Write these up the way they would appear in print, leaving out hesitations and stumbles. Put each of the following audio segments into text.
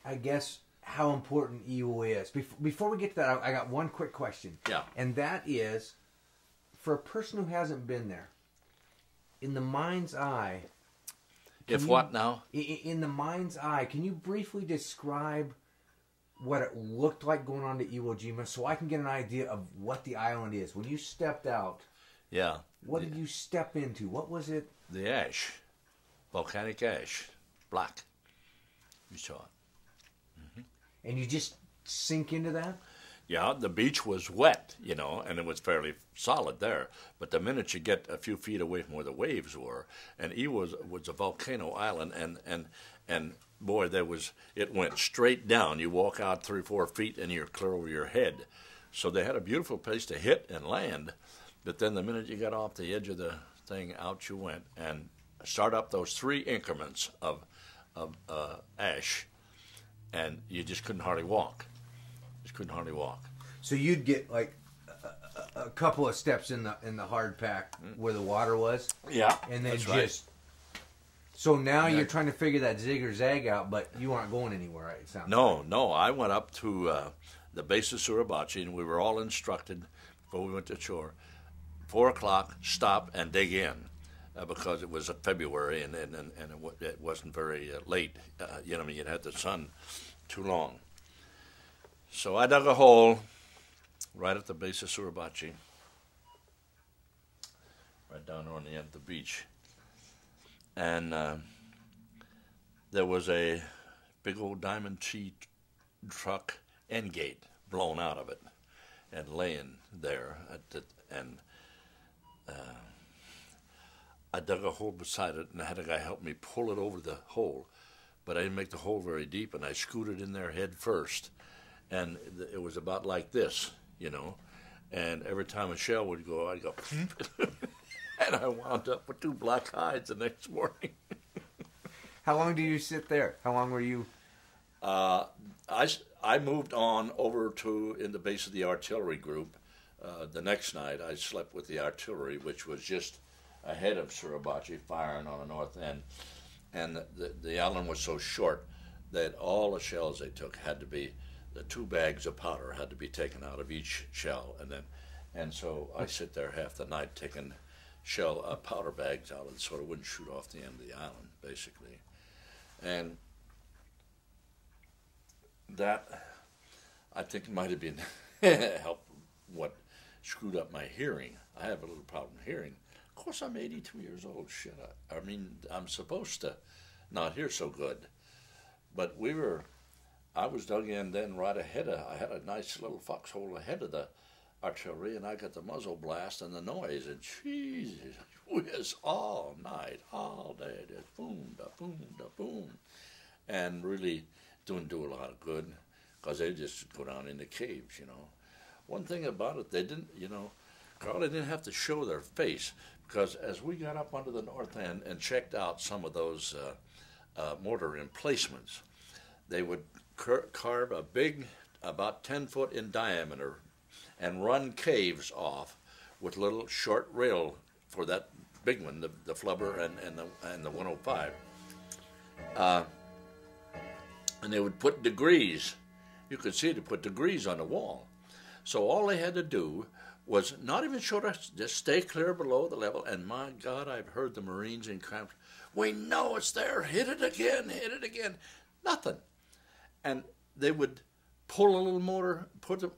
I guess, how important Iwo is. Before we get to that, I got one quick question. Yeah. And that is, for a person who hasn't been there, in the mind's eye... What now? In the mind's eye, can you briefly describe what it looked like going on to Iwo Jima so I can get an idea of what the island is? When you stepped out, yeah, what did you step into? What was it? The ash. Volcanic ash. Black. You saw it. Mm-hmm. And you just sink into that? Yeah, the beach was wet, you know, and it was fairly solid there. But the minute you get a few feet away from where the waves were, and Iwo was a volcano island, and boy, it went straight down. You walk out 3 or 4 feet, and you're clear over your head. So they had a beautiful place to hit and land. But then the minute you got off the edge of the thing, out you went, and start up those 3 increments of ash, and you just couldn't hardly walk. Couldn't hardly walk. So you'd get like a couple of steps in the hard pack where the water was. Yeah, and then just. Right. So now you're trying to figure that zig or zag out, but you aren't going anywhere, right? It sounds No. I went up to the base of Suribachi, and we were all instructed before we went to shore. 4 o'clock, stop and dig in, because it was February and it wasn't very late. You know, I mean, you'd had the sun too long. So I dug a hole right at the base of Suribachi, right down on the end of the beach. And there was a big old Diamond T truck end gate blown out of it and laying there. I dug a hole beside it, and I had a guy help me pull it over the hole. But I didn't make the hole very deep, and I scooted in there head first. And it was about like this, you know. And every time a shell would go, I'd go, and I wound up with 2 black hides the next morning. How long did you sit there? How long were you? I moved on over to in the base of the artillery group. The next night, I slept with the artillery, which was just ahead of Suribachi, firing on the north end. And the island was so short that all the shells they took had to be. The 2 bags of powder had to be taken out of each shell, and so I sit there half the night taking powder bags out, so it wouldn't shoot off the end of the island, basically. And that, I think, might have been helped what screwed up my hearing. I have a little problem hearing. Of course, I'm 82 years old. Shit, I mean, I'm supposed to not hear so good, but I was dug in then right ahead I had a nice little foxhole ahead of the artillery, and I got the muzzle blast and the noise, and Jesus, it was all night, all day, just boom, da boom, da boom, and really didn't do a lot of good, because they just go down in the caves, you know. One thing about it, they didn't, you know, Carl, they didn't have to show their face, because as we got up onto the north end and checked out some of those mortar emplacements, they would carve a big, about 10 foot in diameter, and run caves off with little short rail for that big one, the flubber and the 105. And they would put degrees. You could see they put degrees on the wall. So all they had to do was not even show us, just stay clear below the level. And my God, I've heard the Marines in camp, we know it's there, hit it again, hit it again. Nothing. And they would pull a little motor, put it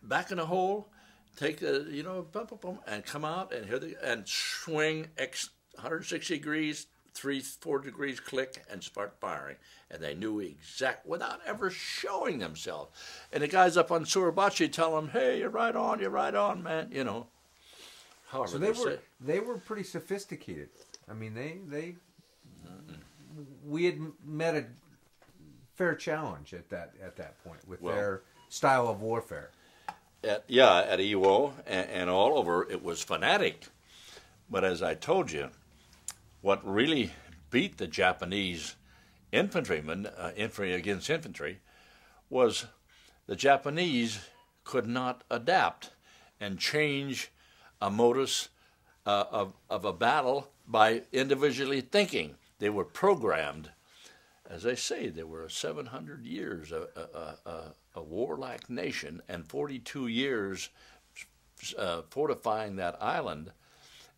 back in a hole, take the, you know, boom, boom, boom, and come out and swing 160 degrees, 3-4 degrees, click, and start firing. And they knew without ever showing themselves. And the guys up on Suribachi tell them, hey, you're right on, man, you know. However, so they were pretty sophisticated. I mean, we had met a fair challenge at that point with their style of warfare. At Iwo and all over, it was fanatic. But as I told you, what really beat the Japanese infantrymen, infantry against infantry, was the Japanese could not adapt and change a modus of a battle by individually thinking. They were programmed as they say, they were 700 years a warlike nation, and 42 years fortifying that island.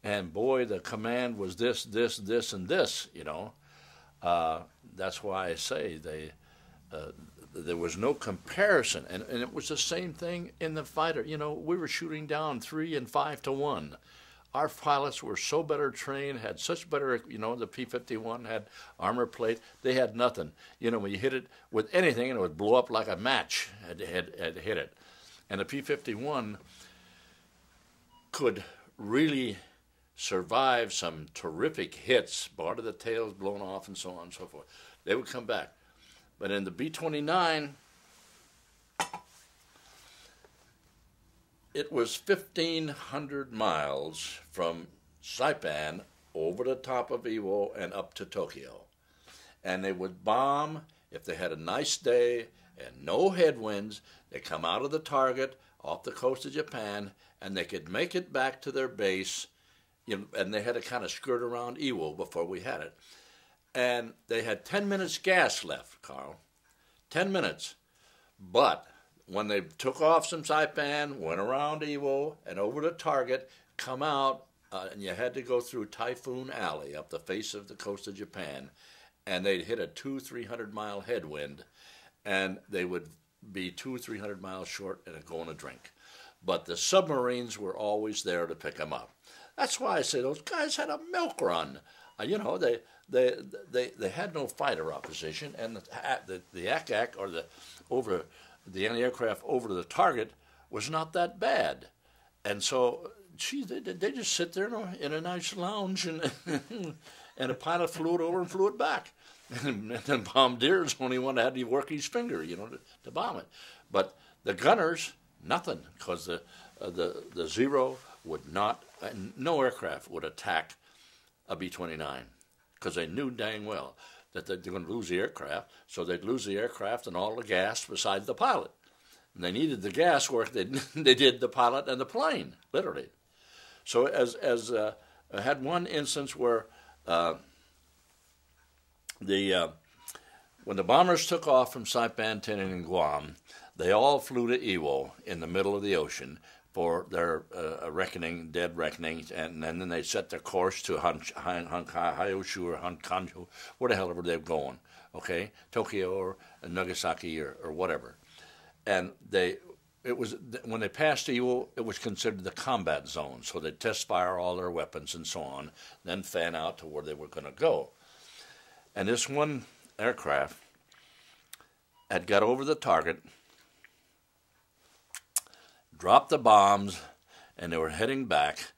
And boy, the command was this, and this. That's why I say there was no comparison, and it was the same thing in the fighter. We were shooting down 3 and 5 to 1. Our pilots were so better trained, had such better, the P-51 had armor plate. They had nothing. When you hit it with anything, it would blow up like a match had hit it. And the P-51 could really survive some terrific hits, part of the tails blown off and so on and so forth. They would come back. But in the B-29, it was 1,500 miles from Saipan over the top of Iwo and up to Tokyo. And they would bomb if they had a nice day and no headwinds. They come out of the target off the coast of Japan, and they could make it back to their base. And they had to kind of skirt around Iwo before we had it. And they had 10 minutes gas left, Carl. 10 minutes. But when they took off from Saipan, went around Iwo and over to Target, come out, and you had to go through Typhoon Alley up the face of the coast of Japan, and they'd hit a 200-300 mile headwind, and they would be 200-300 miles short and go on a drink. But the submarines were always there to pick them up. That's why I say those guys had a milk run. They had no fighter opposition, and the ACAC or the anti-aircraft over to the target was not that bad. And so, they just sit there in a nice lounge, and and a pilot flew it over and flew it back. And then Bombardier's the only one that had to work his finger, to bomb it. But the gunners, nothing, because the Zero would not, no aircraft would attack a B-29, because they knew dang well that they're going to lose the aircraft, so they'd lose the aircraft and all the gas besides the pilot. And they needed the gas work, they did the pilot and the plane, literally. So I had one instance where when the bombers took off from Saipan, Tinian, and Guam, they all flew to Iwo in the middle of the ocean for their dead reckoning, and then they set their course to Hyoshu or Hankanju, where the hell ever they were going, okay, Tokyo or Nagasaki or whatever. And when they passed Iwo, it was considered the combat zone, so they'd test fire all their weapons and so on, then fan out to where they were going to go. And this one aircraft had got over the target, dropped the bombs, and they were heading back,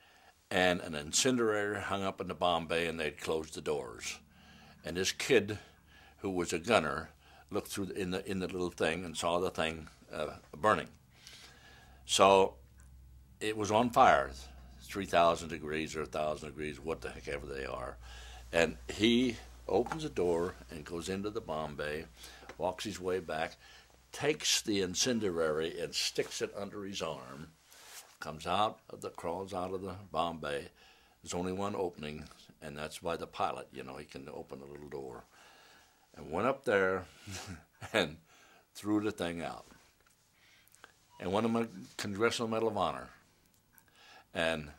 and an incinerator hung up in the bomb bay, and they'd closed the doors. And this kid, who was a gunner, looked through in the little thing and saw the thing burning. So it was on fire, 3,000 degrees or 1,000 degrees, what the heck ever they are. And he opens the door and goes into the bomb bay, walks his way back, takes the incendiary and sticks it under his arm, crawls out of the bomb bay. There's only one opening, and that's by the pilot. He can open the little door. And went up there and threw the thing out. And won him a Congressional Medal of Honor. And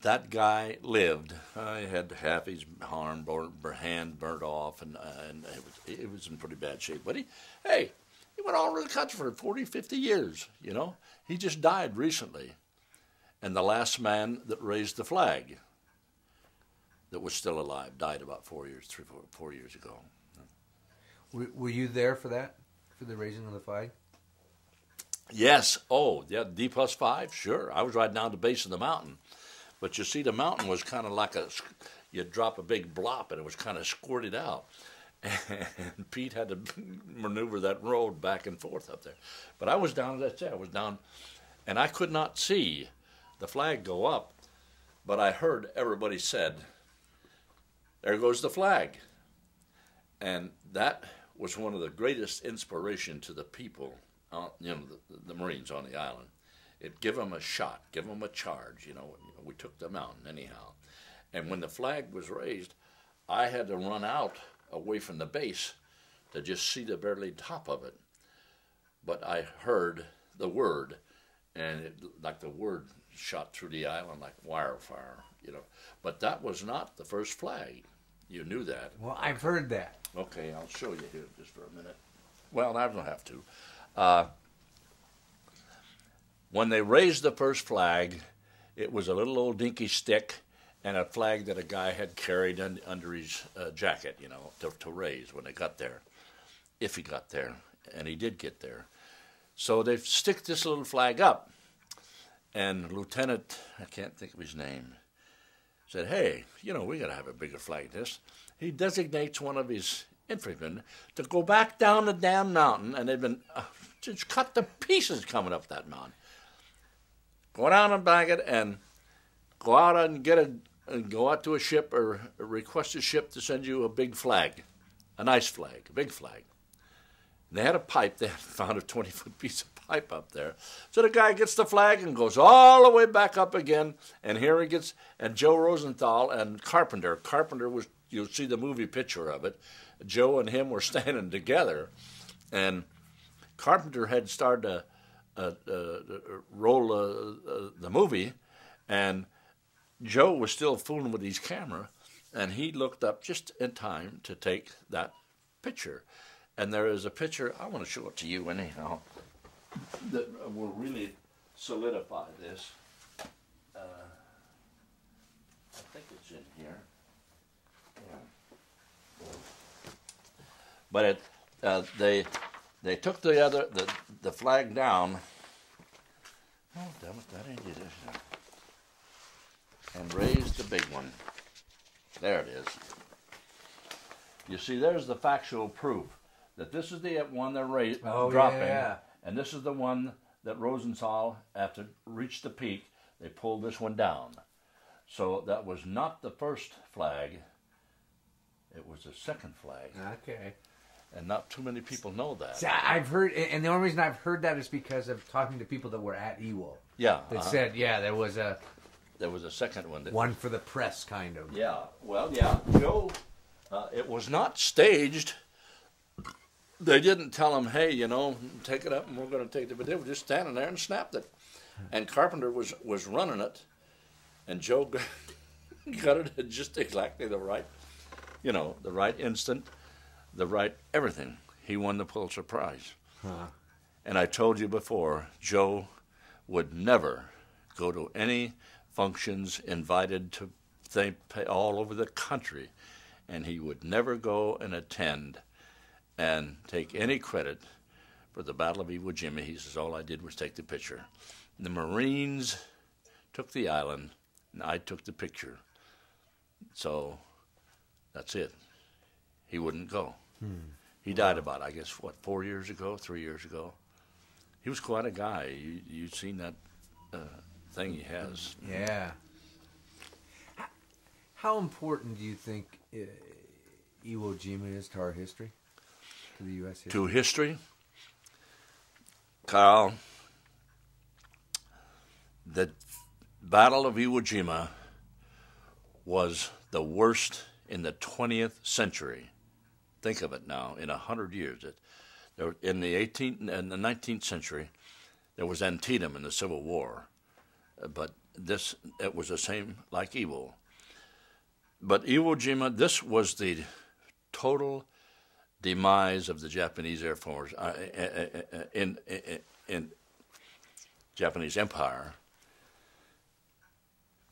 that guy lived. He had half his hand burnt off, and it was in pretty bad shape. But he went all over the country for 40, 50 years, He just died recently. And the last man that raised the flag that was still alive died about 4 years ago. Were you there for that? For the raising of the flag? Yes. Oh, yeah, D+5, sure. I was right down the base of the mountain. But you see, the mountain was kind of like you'd drop a big blop, and it was kind of squirted out. And Pete had to maneuver that road back and forth up there. But I was down, as I said, and I could not see the flag go up, but I heard everybody said, "There goes the flag." And that was one of the greatest inspiration to the people, the Marines on the island. It give them a shot, give them a charge. We took the mountain anyhow. And when the flag was raised, I had to run out away from the base to just see the barely top of it. But I heard the word, and like the word shot through the island like wildfire, you know. But that was not the first flag. You knew that. Well, I've heard that. Okay, I'll show you here just for a minute. Well, I don't have to. When they raised the first flag, it was a little old dinky stick and a flag that a guy had carried under his jacket, you know, to raise when they got there, if he got there, and he did get there. So they stick this little flag up, and Lieutenant, I can't think of his name, said, hey, you know, we got to have a bigger flag than this. He designates one of his infantrymen to go back down the damn mountain, and they've been just cut to pieces coming up that mountain. Go down and bag it, and go out and go out to a ship or request a ship to send you a big flag, a nice flag, a big flag. And they had a pipe. They had found a 20-foot piece of pipe up there. So the guy gets the flag and goes all the way back up again. And here he gets, and Joe Rosenthal and Carpenter. Carpenter was, you'll see the movie picture of it. Joe and him were standing together. And Carpenter had started to roll the movie. And Joe was still fooling with his camera. And he looked up just in time to take that picture. And there is a picture, I want to show it to you anyhow, that will really solidify this. I think it's in here. Yeah. But they took the flag down. Oh, damn it, that ain't it. And raised the big one. There it is. You see, there's the factual proof that this is the one they're dropping, and this is the one that Rosenthal, after reached the peak, they pulled this one down. So that was not the first flag, it was the second flag. Okay. And not too many people know that. See, I've heard, and the only reason I've heard that is because of talking to people that were at EWO. Yeah. That said, yeah, there was a second one. One for the press, kind of. Yeah, well, yeah, Joe, it was not staged. They didn't tell him, hey, you know, take it up and we're going to take it. But they were just standing there and snapped it. And Carpenter was running it. And Joe got it at just exactly the right, you know, the right instant, the right everything. He won the Pulitzer Prize. Huh. And I told you before, Joe would never go to any functions invited to all over the country. And he would never go and attend and take any credit for the Battle of Iwo Jima. He says, all I did was take the picture. The Marines took the island, and I took the picture. So that's it. He wouldn't go. He died about, I guess, 3 years ago? He was quite a guy. You've seen that thing he has. Yeah. How important do you think Iwo Jima is to our history? To the U.S. history? To history? Carl, the Battle of Iwo Jima was the worst in the 20th century. Think of it now, in 100 years. In the 19th century, there was Antietam in the Civil War, but it was the same like Iwo. But Iwo Jima, this was the total demise of the Japanese Air Force in Japanese Empire,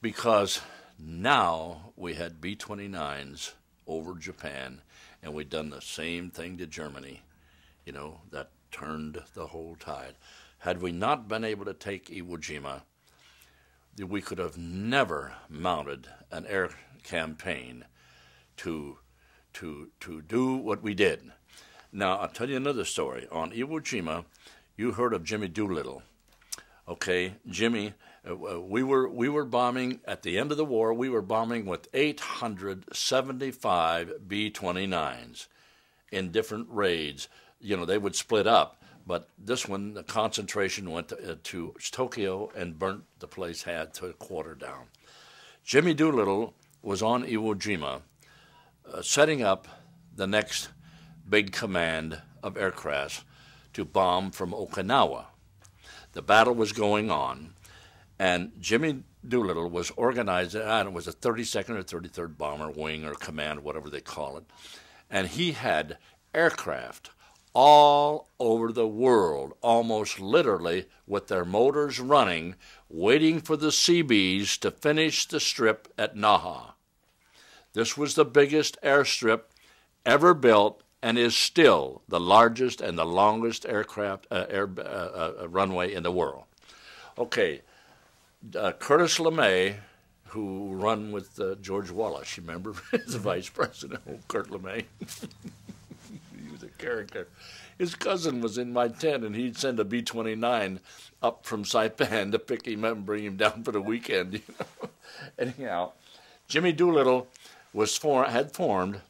because now we had B-29s over Japan, and we'd done the same thing to Germany. You know, that turned the whole tide. Had we not been able to take Iwo Jima, we could have never mounted an air campaign to do what we did. Now, I'll tell you another story. On Iwo Jima, you heard of Jimmy Doolittle. Okay, Jimmy, we were bombing, at the end of the war, we were bombing with 875 B-29s in different raids. You know, they would split up, but this one, the concentration went to Tokyo and burnt the place to a quarter down. Jimmy Doolittle was on Iwo Jima setting up the next big command of aircraft to bomb from Okinawa. The battle was going on, and Jimmy Doolittle was organized, it was a 32nd or 33rd Bomber Wing or Command, whatever they call it, and he had aircraft all over the world, almost literally with their motors running, waiting for the Seabees to finish the strip at Naha. This was the biggest airstrip ever built and is still the largest and the longest aircraft runway in the world. Okay, Curtis LeMay, who run with George Wallace, you remember, as the vice president, Kurt LeMay. He was a character. His cousin was in my tent, and he'd send a B-29 up from Saipan to pick him up and bring him down for the weekend. You know? Anyhow, Jimmy Doolittle had formed,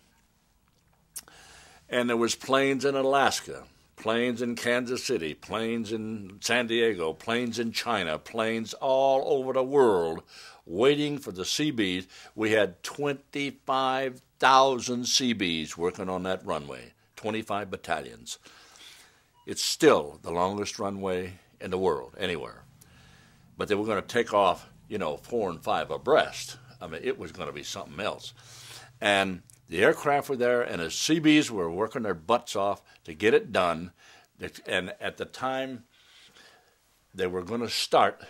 and there was planes in Alaska, planes in Kansas City, planes in San Diego, planes in China, planes all over the world waiting for the Seabees. We had 25,000 Seabees working on that runway, 25 battalions. It's still the longest runway in the world, anywhere. But they were going to take off, 4 and 5 abreast. I mean, it was going to be something else. And the aircraft were there, and the Seabees were working their butts off to get it done. And at the time they were going to start,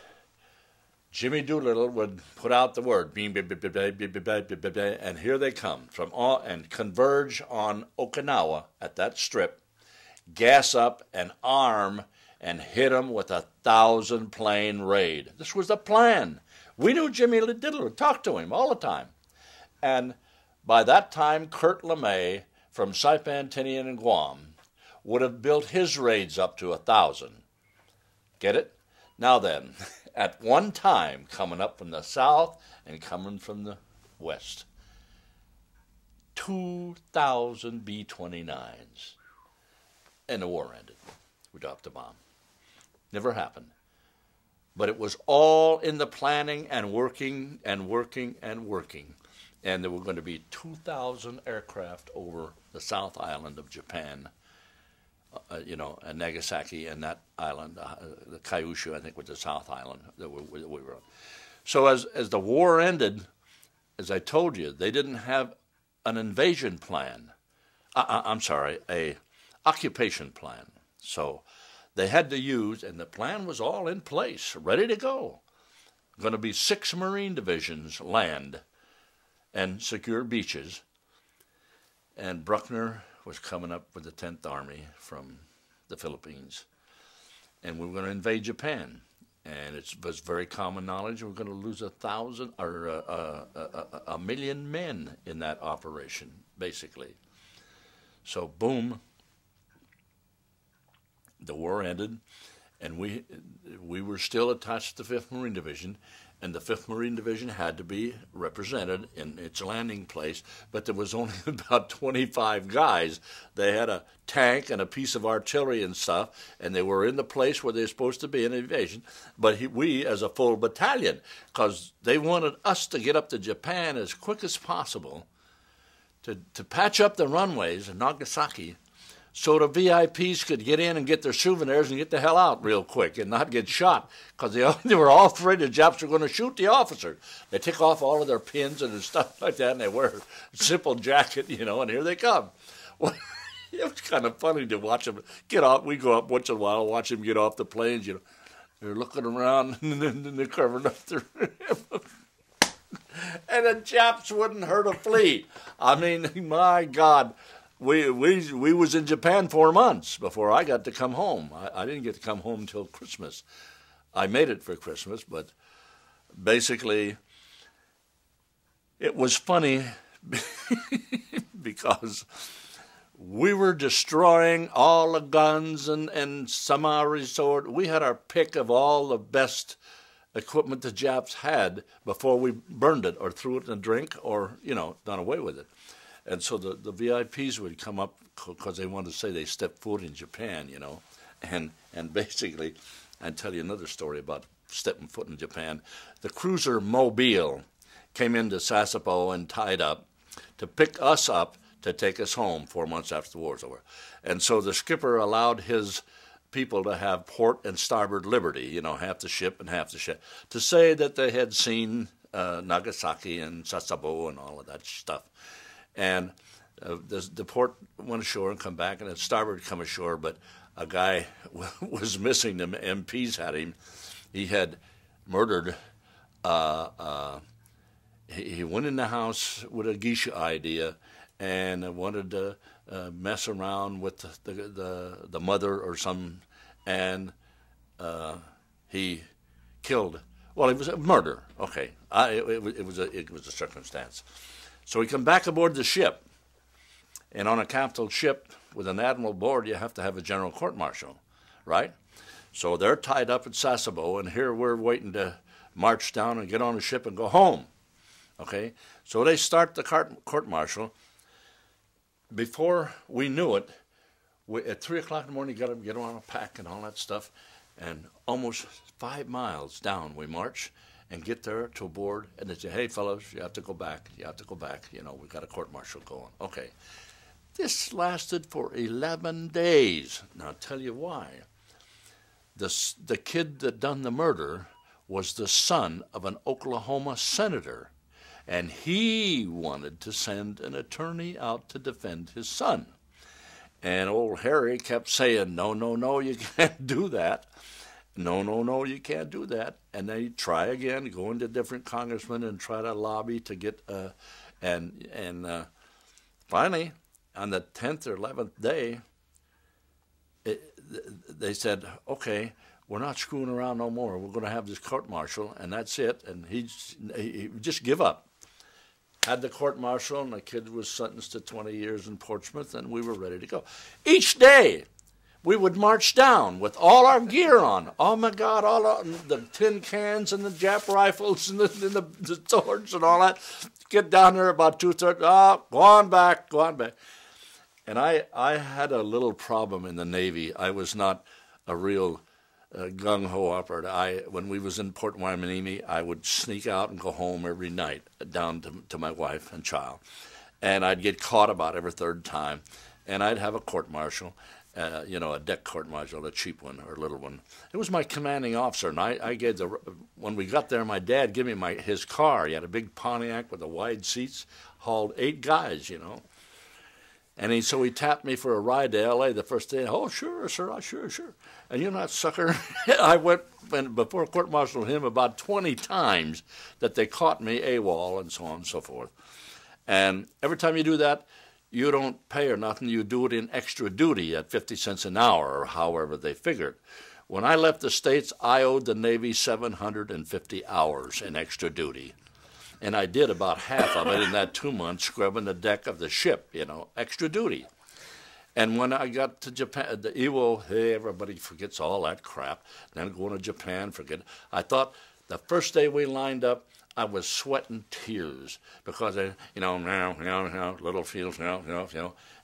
Jimmy Doolittle would put out the word, beep, beep, beep, beep, beep, beep, beep, beep, beep, and here they come from all and converge on Okinawa at that strip, gas up and arm and hit them with a 1,000-plane raid. This was the plan. We knew Jimmy Doolittle, talked to him all the time. And by that time, Kurt LeMay from Saipan, Tinian, and Guam would have built his raids up to 1,000. Get it? Now then, at one time, coming up from the south and coming from the west, 2,000 B-29s. And the war ended. We dropped the bomb. Never happened. But it was all in the planning and working and working and working. And there were going to be 2,000 aircraft over the South Island of Japan, and Nagasaki and that island, the Kyushu, I think, was the South Island that we were on. So as the war ended, as I told you, they didn't have an invasion plan. A occupation plan. So they had to use, and the plan was all in place, ready to go. Going to be 6 Marine divisions land and secure beaches. And Bruckner was coming up with the 10th Army from the Philippines. And we were going to invade Japan. And it was very common knowledge we were going to lose 1,000 or 1,000,000 men in that operation, basically. So, boom, the war ended, and we were still attached to the 5th Marine Division, and the 5th Marine Division had to be represented in its landing place, but there was only about 25 guys. They had a tank and a piece of artillery and stuff, and they were in the place where they were supposed to be in invasion, but we as a full battalion, because they wanted us to get up to Japan as quick as possible to patch up the runways in Nagasaki, so the VIPs could get in and get their souvenirs and get the hell out real quick and not get shot, because they were all afraid the Japs were going to shoot the officer. They take off all of their pins and stuff like that, and they wear a simple jacket, and here they come. Well, it was kind of funny to watch them get off. We go up once in a while, watch them get off the planes. They're looking around and then they're covering up their and the Japs wouldn't hurt a flea. I mean, my God. We was in Japan 4 months before I got to come home. I didn't get to come home until Christmas. I made it for Christmas, but basically it was funny because we were destroying all the guns and semi-resort. We had our pick of all the best equipment the Japs had before we burned it or threw it in a drink or, done away with it. And so the VIPs would come up because they wanted to say they stepped foot in Japan, and basically, I'd tell you another story about stepping foot in Japan. The cruiser Mobile came into Sasebo and tied up to pick us up to take us home 4 months after the war's over. And so the skipper allowed his people to have port and starboard liberty, half the ship and half the ship, to say that they had seen Nagasaki and Sasebo and all of that stuff. And the port went ashore and come back, and the starboard come ashore, but a guy was missing. The MPs had him. He had murdered. He went in the house with a geisha idea and wanted to mess around with the mother or some, and he killed. Well, it was a murder. Okay, it was a circumstance. So he come back aboard the ship, and on a capital ship with an admiral aboard, you have to have a general court-martial, right? So they're tied up at Sasebo, and here we're waiting to march down and get on a ship and go home. Okay, so they start the court-martial. Before we knew it, at 3 o'clock in the morning, you got to get on a pack and all that stuff, and almost 5 miles down we march and get there to aboard, and they say, hey, fellows, you have to go back. You have to go back. We've got a court-martial going. Okay. This lasted for 11 days. Now, I'll tell you why. The kid that done the murder was the son of an Oklahoma senator, and he wanted to send an attorney out to defend his son. And old Harry kept saying, no, you can't do that. No, you can't do that. And they try again, go into different congressmen and try to lobby to get, finally, on the 10th or 11th day, they said, okay, we're not screwing around no more. We're going to have this court-martial, and that's it. And he just give up. Had the court-martial, and the kid was sentenced to 20 years in Portsmouth, and we were ready to go. Each day, we would march down with all our gear on. Oh, my God, the tin cans and the Jap rifles and the swords and all that. Get down there about 2:30. Go on back. And I had a little problem in the Navy. I was not a real gung-ho operator. When we was in Port Hueneme, I would sneak out and go home every night down to my wife and child. And I'd get caught about every third time. And I'd have a court-martial, a deck court-martial, a cheap one or a little one. It was my commanding officer, and I gave when we got there, my dad gave me his car. He had a big Pontiac with the wide seats, hauled 8 guys, And so he tapped me for a ride to L.A. the first day. Oh, sure, sir, sure. And that sucker, I went before court-martialed him about 20 times that they caught me AWOL and so on and so forth. And every time you do that, you don't pay or nothing. You do it in extra duty at 50 cents an hour or however they figured. When I left the States, I owed the Navy 750 hours in extra duty. And I did about half of it in that 2 months, scrubbing the deck of the ship, extra duty. And when I got to Japan, the Iwo, hey, everybody forgets all that crap. Then going to Japan, forget it. I thought the first day we lined up, I was sweating tears because, Littlefield,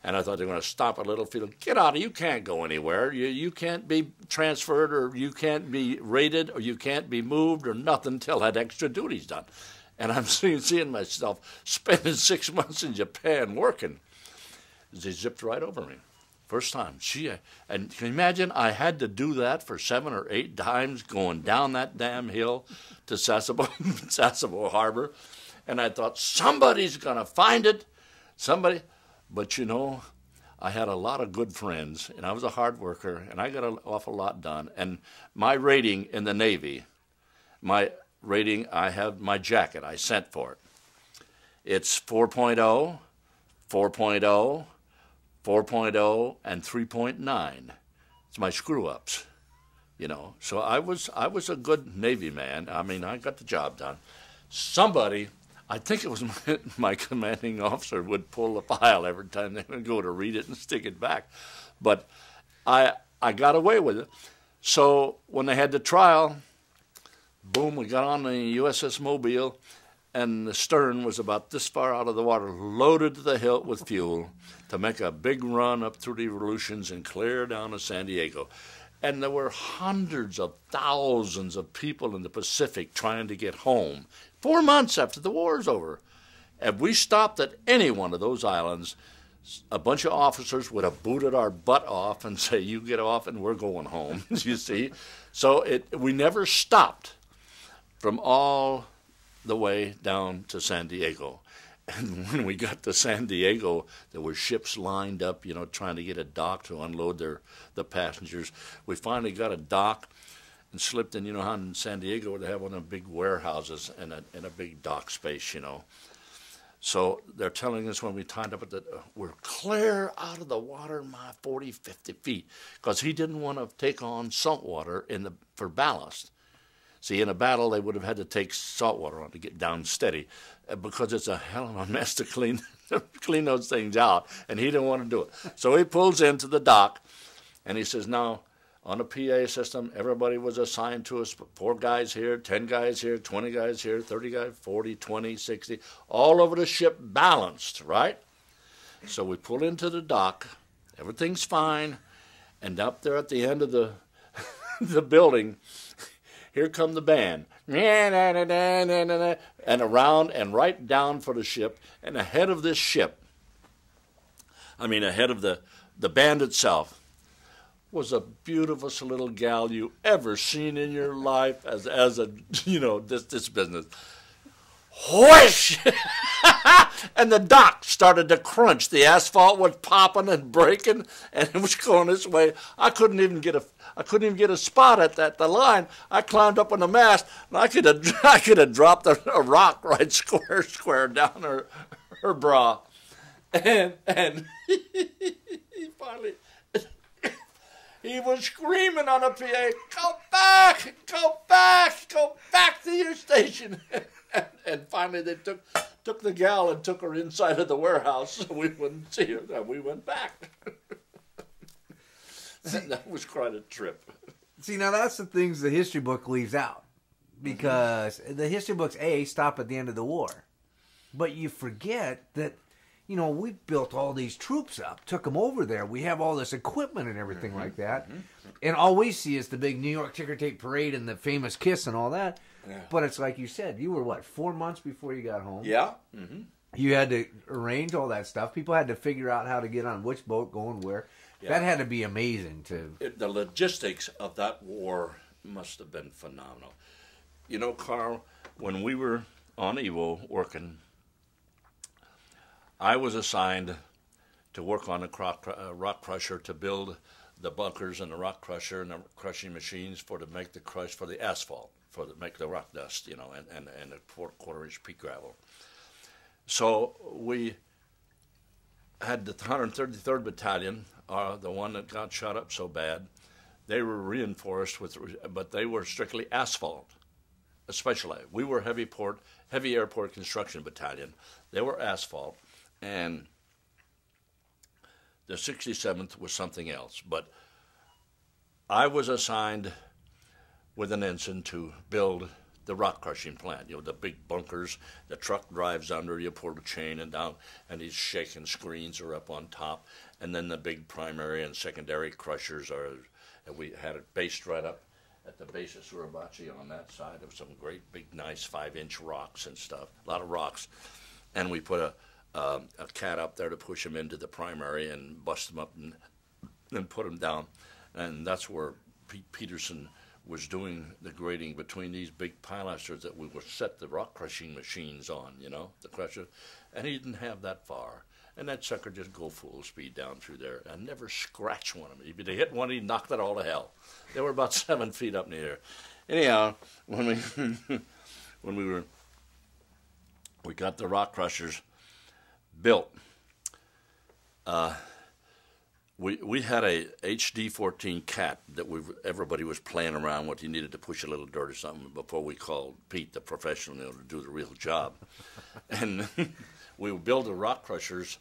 and I thought they were going to stop at Littlefield. Get out of, you can't go anywhere. You can't be transferred, or you can't be rated, or you can't be moved or nothing until that extra duty's done. And I'm seeing myself spending 6 months in Japan working. They zipped right over me. First time. And can you imagine I had to do that for 7 or 8 times going down that damn hill to Sasebo Harbor. And I thought, somebody's going to find it. Somebody. But I had a lot of good friends, and I was a hard worker, and I got an awful lot done. And my rating in the Navy, I have my jacket. I sent for it. It's 4.0, 4.0, 4.0, and 3.9. It's my screw-ups, So I was a good Navy man. I mean, I got the job done. Somebody, I think it was my commanding officer, would pull the file every time they would go to read it and stick it back. But I got away with it. So when they had the trial, boom, we got on the USS Mobile, and the stern was about this far out of the water, loaded to the hilt with fuel to make a big run up through the Aleutians and clear down to San Diego. And there were hundreds of thousands of people in the Pacific trying to get home 4 months after the war's over. If we stopped at any one of those islands, a bunch of officers would have booted our butt off and say, "You get off and we're going home." You see? So we never stopped from all the way down to San Diego. And when we got to San Diego, there were ships lined up, you know, trying to get a dock to unload the passengers. We finally got a dock and slipped in. You know how in San Diego they have one of the big warehouses and a big dock space, you know. So they're telling us when we tied up that we're clear out of the water, 40, 50 feet, because he didn't want to take on salt water for ballast. See, in a battle, they would have had to take salt water on to get down steady, because it's a hell of a mess to clean those things out, and he didn't want to do it. So he pulls into the dock, and he says, now, on a PA system, everybody was assigned to us, 4 guys here, 10 guys here, 20 guys here, 30 guys, 40, 20, 60, all over the ship balanced, right? So we pull into the dock, everything's fine, and up there at the end of the building, here come the band, and around and right down for the ship, and ahead of this ship, ahead of the band itself, was a beautiful little gal you ever seen in your life as a, you know, this business. Whoosh! And the dock started to crunch. The asphalt was popping and breaking, and it was going this way. I couldn't even get a spot at the line. I climbed up on the mast, and I could have dropped a rock right square down her bra, and he finally. He was screaming on a PA, "Go back, go back, go back to your station." And finally they took the gal and took her inside of the warehouse so we wouldn't see her, and we went back. That was quite a trip. See, now that's the things the history book leaves out. Because the history books, stop at the end of the war. But you forget that, you know, we built all these troops up, took them over there. We have all this equipment and everything like that. And all we see is the big New York ticker tape parade and the famous kiss and all that. Yeah. But it's like you said, you were, 4 months before you got home? Yeah. You had to arrange all that stuff. People had to figure out how to get on which boat, going where. Yeah. That had to be amazing, too. The logistics of that war must have been phenomenal. You know, Carl, when we were on Iwo working, I was assigned to work on a rock crusher to build the bunkers and the rock crusher and the crushing machines for the asphalt, make the rock dust, you know, and the quarter-inch peat gravel. So we had the 133rd Battalion, the one that got shot up so bad. They were reinforced but they were strictly asphalt, especially. We were heavy airport construction battalion. They were asphalt. And the 67th was something else. But I was assigned with an ensign to build the rock crushing plant. You know, the big bunkers, the truck drives under, you pull the chain and down, and these shaking screens are up on top. And then the big primary and secondary crushers and we had it based right up at the base of Suribachi on that side of some great big nice 5-inch rocks and stuff, a lot of rocks. And we put a cat up there to push them into the primary and bust them up and then put them down. And that's where Pete Peterson was doing the grading between these big pilasters that we would set the rock crushing machines on, you know, the crusher. And he didn't have that far. And that sucker just go full speed down through there and never scratch one of them. If he hit one, he knocked it all to hell. They were about 7 feet up in the air. Anyhow, when we got the rock crushers built, we had a HD-14 cat that everybody was playing around with. You needed to push a little dirt or something before we called Pete, the professional, to do the real job. And we would build the rock crushers.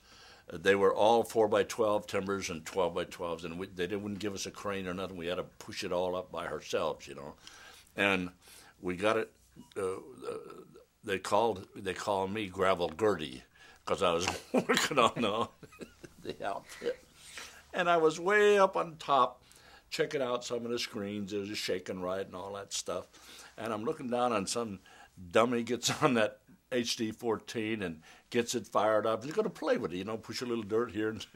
They were all 4x12 timbers and 12x12s, and they wouldn't give us a crane or nothing. We had to push it all up by ourselves, you know. And we got it. They called me Gravel Gertie because I was working on the outfit. And I was way up on top, checking out some of the screens. It was just shaking right and all that stuff. And I'm looking down, and some dummy gets on that HD-14 and gets it fired up. He's going to play with it, push a little dirt here. And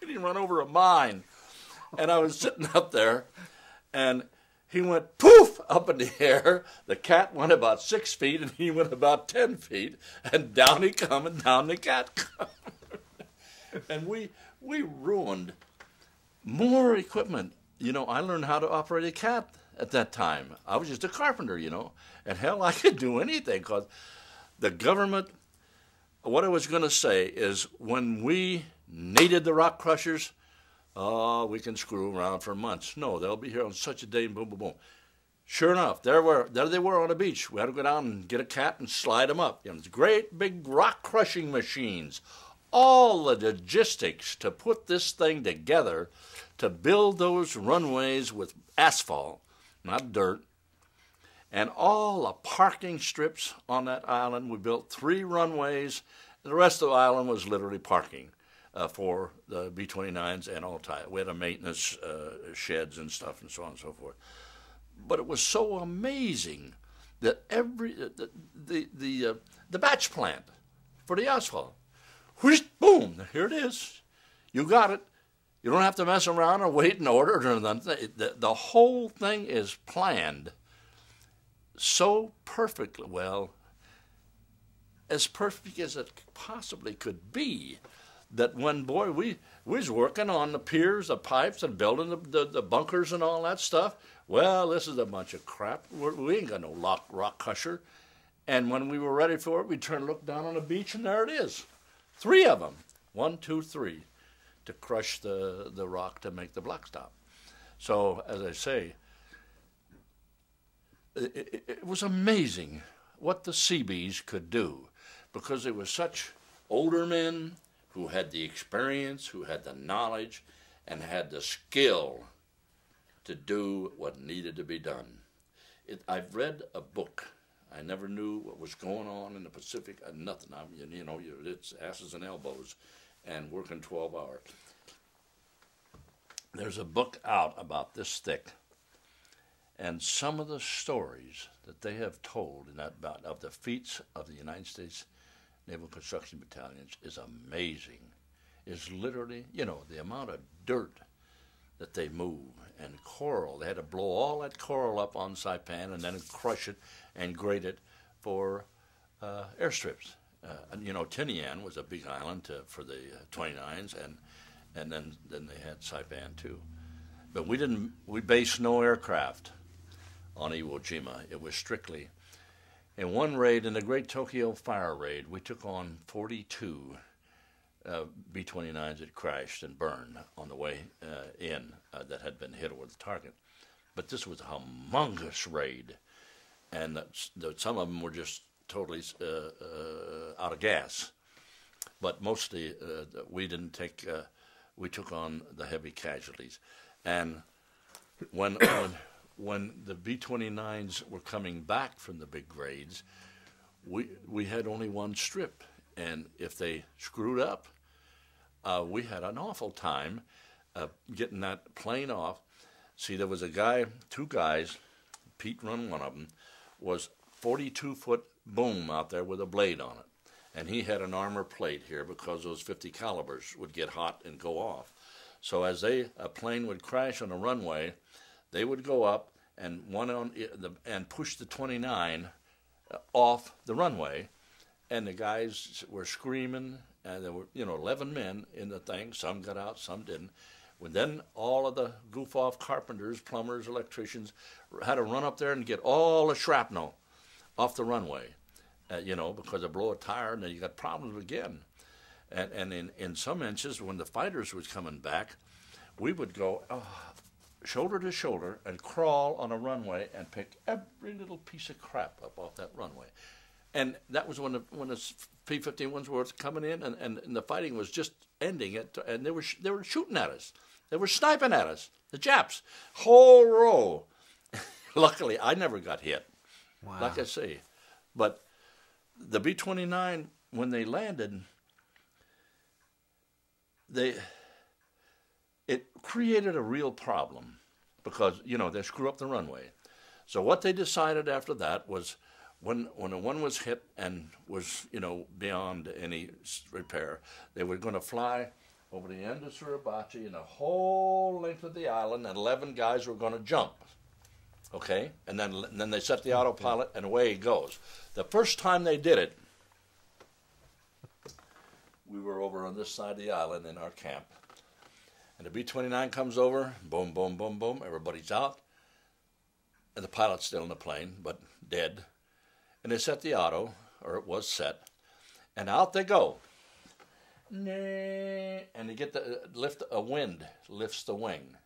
he run over a mine. And I was sitting up there, and he went poof up in the air. The cat went about 6 feet, and he went about 10 feet. And down he come, and down the cat come. And we ruined more equipment. I learned how to operate a cat at that time. I was just a carpenter, And hell, I could do anything because the government, what I was going to say is when we needed the rock crushers, we can screw around for months. No, they'll be here on such a day, and boom, boom, boom. Sure enough, there they were on the beach. We had to go down and get a cat and slide them up. It's great big rock crushing machines. All the logistics to put this thing together, to build those runways with asphalt, not dirt, and all the parking strips on that island. We built 3 runways. The rest of the island was literally parking for the B-29s and all type. We had a maintenance sheds and stuff and so on and so forth. But it was so amazing that the batch plant for the asphalt, whoosh, boom, here it is. You got it. You don't have to mess around or wait and order or nothing. The whole thing is planned so perfectly, well, as perfect as it possibly could be, that when, boy, we was working on the piers, the pipes, and building the bunkers and all that stuff. Well, this is a bunch of crap. We ain't got no rock crusher. And when we were ready for it, we turned and looked down on the beach, and there it is. 3 of them. 1, 2, 3. To crush the rock to make the blackstop. So, as I say, it was amazing what the Seabees could do, because they were such older men who had the experience, who had the knowledge, and had the skill to do what needed to be done. I've read a book. I never knew what was going on in the Pacific. Nothing. It's asses and elbows and working 12 hours. There's a book out about this thick, and some of the stories that they have told in that about of the feats of the United States Naval Construction Battalions is amazing. It's literally, the amount of dirt that they move and coral. They had to blow all that coral up on Saipan and then crush it and grade it for airstrips. Tinian was a big island for the 29s, and then they had Saipan too. But we based no aircraft on Iwo Jima. It was strictly, in one raid, in the Great Tokyo Fire Raid, we took on 42 B-29s that crashed and burned on the way in that had been hit with the target. But this was a humongous raid, and some of them were just totally out of gas. But mostly we didn't take, we took on the heavy casualties. And when the B-29s were coming back from the big raids, we had only one strip. And if they screwed up, we had an awful time getting that plane off. See, there was two guys, Pete run one of them, was 42-foot boom out there with a blade on it. And he had an armor plate here because those 50 calibers would get hot and go off. So as a plane would crash on a runway, they would go up and and push the 29 off the runway, and the guys were screaming, and there were 11 men in the thing. Some got out, some didn't. Well, then all of the goof-off carpenters, plumbers, electricians had to run up there and get all the shrapnel off the runway, because they blow a tire and then you got problems again. And in some instances, when the fighters was coming back, we would go shoulder to shoulder and crawl on a runway and pick every little piece of crap up off that runway. And that was when the P-51s were coming in, and the fighting was just ending it, and they were shooting at us. They were sniping at us, the Japs, whole row. Luckily, I never got hit, Wow. like I say. But the B-29, when they landed, it created a real problem because, they screw up the runway. So what they decided after that was when the one was hit and was, beyond any repair, they were going to fly over the end of Suribachi and the whole length of the island, and 11 guys were going to jump. Okay? And then they set the autopilot, and away it goes. The first time they did it, we were over on this side of the island in our camp. And the B-29 comes over, boom, boom, boom, boom, everybody's out. And the pilot's still in the plane, but dead. And they set the auto, or it was set, and out they go. And they get a wind lifts the wing.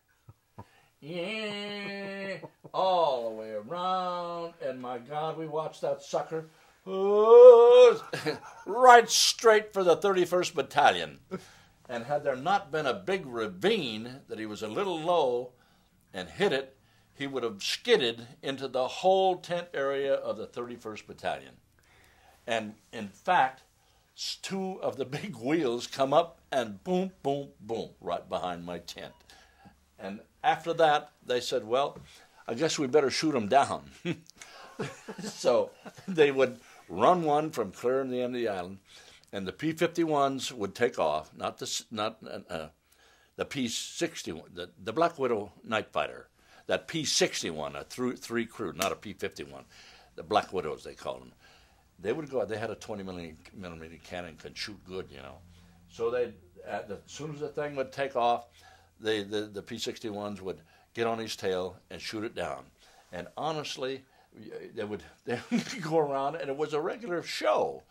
Yeah, all the way around, and my God, we watched that sucker right straight for the 31st Battalion. And had there not been a big ravine that he was a little low and hit it, he would have skidded into the whole tent area of the 31st Battalion. And in fact, 2 of the big wheels come up and boom, boom, boom, right behind my tent. And after that, they said, well, I guess we better shoot them down. So they would run one from clearing the end of the island, and the P-51s would take off, not the P-61, the Black Widow night fighter, that P-61, a 3 crew, not a P-51, the Black Widows they call them. They would go. They had a 20 millimeter cannon, could shoot good, So as soon as the thing would take off, the P-61s would get on his tail and shoot it down. And honestly, they would go around, and it was a regular show.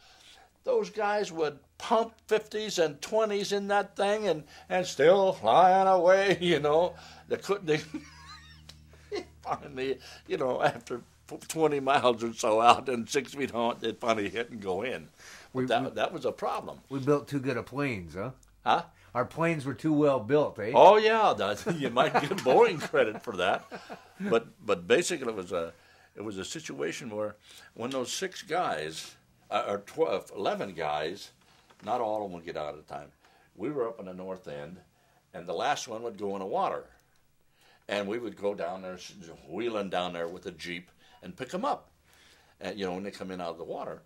Those guys would pump 50s and 20s in that thing and still flying away, They finally, after 20 miles or so out and 6 feet on, they'd finally hit and go in. That was a problem. We built too good of planes, huh? Huh? Our planes were too well built, eh? Oh, yeah. You might give Boeing credit for that. But basically it was a situation where when those 6 guys, or 11 guys, not all of them would get out at a time, we were up in the north end, and the last one would go in the water. And we would go down there, wheeling down there with a Jeep and pick them up, and, when they come in out of the water.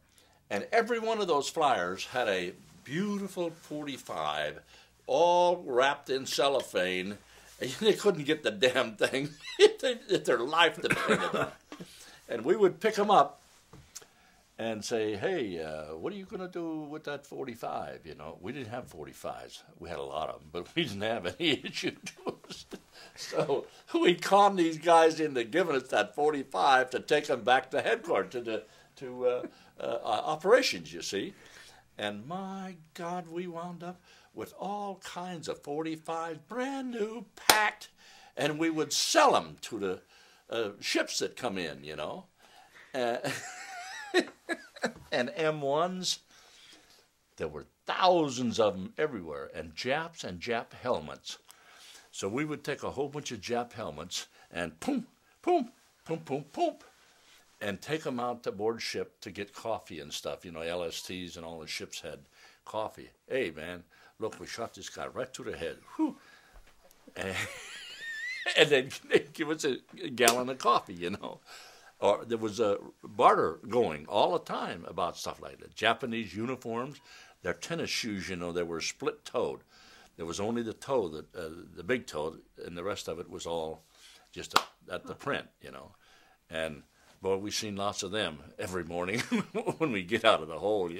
And every one of those flyers had a beautiful 45, all wrapped in cellophane, and they couldn't get the damn thing. Their life depended on it. And we would pick them up and say, hey, what are you going to do with that 45? We didn't have 45s. We had a lot of them, but we didn't have any issue to us. So we conned these guys into giving us that 45 to take them back to headquarters, to operations, you see. And my God, we wound up with all kinds of 45s, brand new, packed, and we would sell them to the ships that come in, and M1s, there were thousands of them everywhere, and Japs and Jap helmets. So we would take a whole bunch of Jap helmets and boom, boom, boom, boom, boom, and take them out to board ship to get coffee and stuff. LSTs and all the ships had coffee. Hey, man, look, we shot this guy right to the head. Whew. And they'd give us a gallon of coffee, Or there was a barter going all the time about stuff like that. Japanese uniforms, their tennis shoes, they were split-toed. There was only the toe, the big toe, and the rest of it was all just at the print, And, boy, we've seen lots of them every morning when we get out of the hole,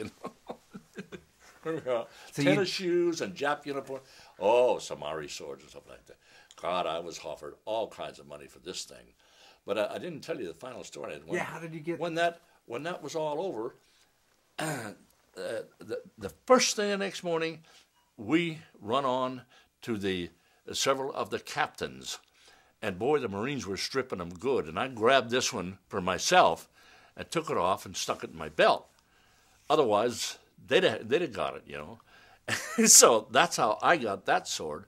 Tennis shoes and Jap uniform. Oh, Samari swords and stuff like that. God, I was offered all kinds of money for this thing. But I didn't tell you the final story. How did you get... When that was all over, the first thing the next morning, we run on to several of the captains. And, boy, the Marines were stripping them good. And I grabbed this one for myself and took it off and stuck it in my belt. Otherwise, they'd have got it, So that's how I got that sword.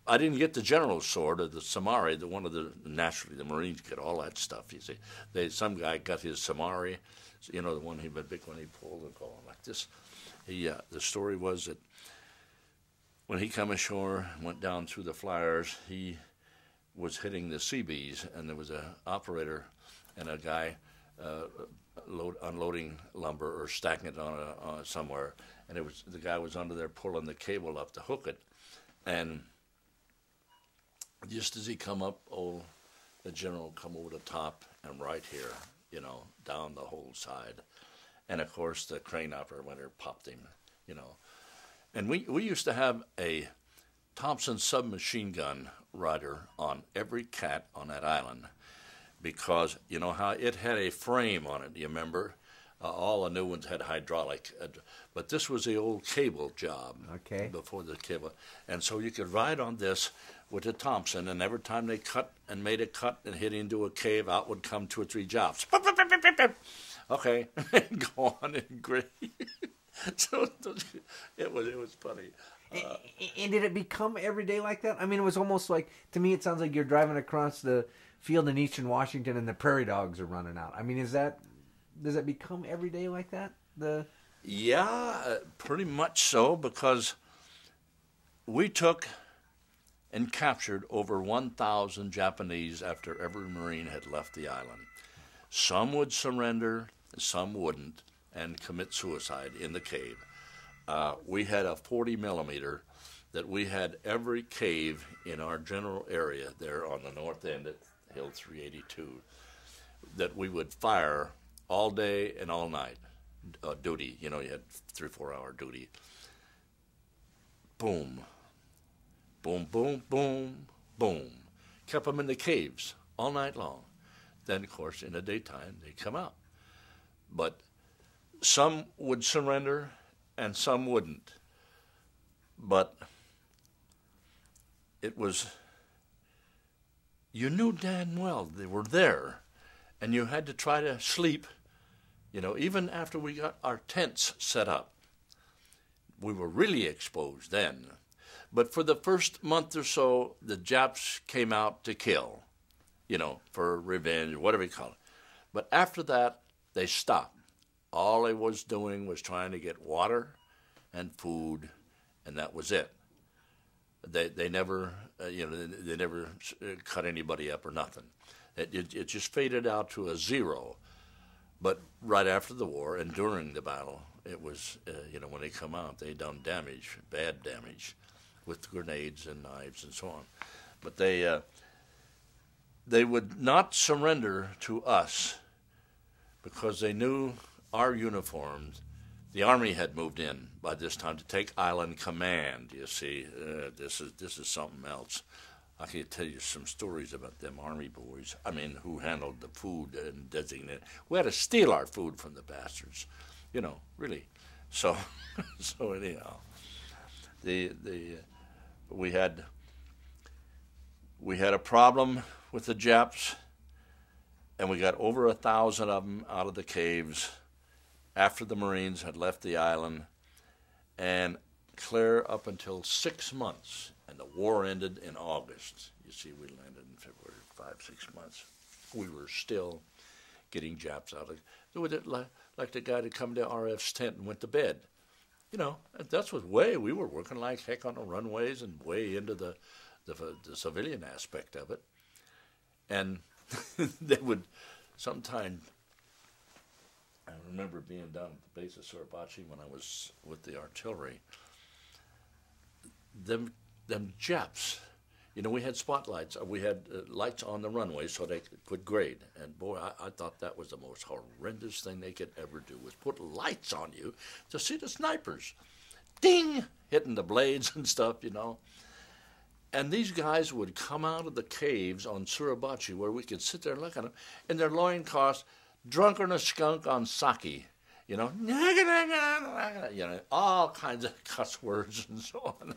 I didn't get the general's sword or the Samari, naturally the Marines get all that stuff, you see. Some guy got his Samari, the one the big one he pulled and going like this. The story was that when he come ashore, went down through the flyers, he was hitting the Seabees, and there was an operator and a guy unloading lumber or stacking it on somewhere, and the guy was under there pulling the cable up to hook it, and just as he come up, the general come over the top and right here, down the whole side, and of course the crane operator went there, popped him, and we used to have a Thompson submachine gun rider on every cat on that island, because you know how it had a frame on it. Do you remember? All the new ones had hydraulic, but this was the old cable job. Okay. Before the cable, and so you could ride on this with a Thompson, and every time they cut and made a cut and hit into a cave, out would come 2 or 3 jobs. Okay, go on and great. So it was funny. And did it become every day like that? I mean, it was almost like, to me, it sounds like you're driving across the field in eastern Washington and the prairie dogs are running out. I mean, does it become every day like that? Yeah, pretty much so, because we took and captured over 1,000 Japanese after every Marine had left the island. Some would surrender, some wouldn't, and commit suicide in the cave. We had a 40 millimeter that we had every cave in our general area there on the north end at Hill 382 that we would fire all day and all night. Duty, you had 3 or 4 hour duty. Boom, boom, boom, boom, boom. Kept them in the caves all night long. Then, of course, in the daytime, they'd come out. But some would surrender and some wouldn't. But it was, you knew damn well they were there, and you had to try to sleep. Even after we got our tents set up, we were really exposed then. But for the first month or so, the Japs came out to kill, for revenge, whatever you call it. But after that, they stopped. All they was doing was trying to get water and food, and that was it. They never, they never cut anybody up or nothing. It just faded out to a zero. But right after the war and during the battle, it was, when they come out, they done damage, bad damage, with grenades and knives and so on. But they would not surrender to us because they knew our uniforms. The Army had moved in by this time to take island command. You see, this is something else. I can tell you some stories about them Army boys. I mean, who handled the food and designated. We had to steal our food from the bastards, really. So, anyhow, we had a problem with the Japs, and we got over 1,000 of them out of the caves after the Marines had left the island, and clear up until 6 months. And the war ended in August. You see, we landed in February, 5-6 months. We were still getting Japs out of like the guy that come to RF's tent and went to bed. That's what we were working like heck on the runways and way into the civilian aspect of it. And they would sometimes, I remember being down at the base of Suribachi when I was with the artillery. Them Japs, we had spotlights. We had lights on the runway so they could grade. And boy, I thought that was the most horrendous thing they could ever do, was put lights on you to see the snipers. Ding! Hitting the blades and stuff, And these guys would come out of the caves on Suribachi where we could sit there and look at them in their loincloths, drunker a skunk on sake, all kinds of cuss words and so on.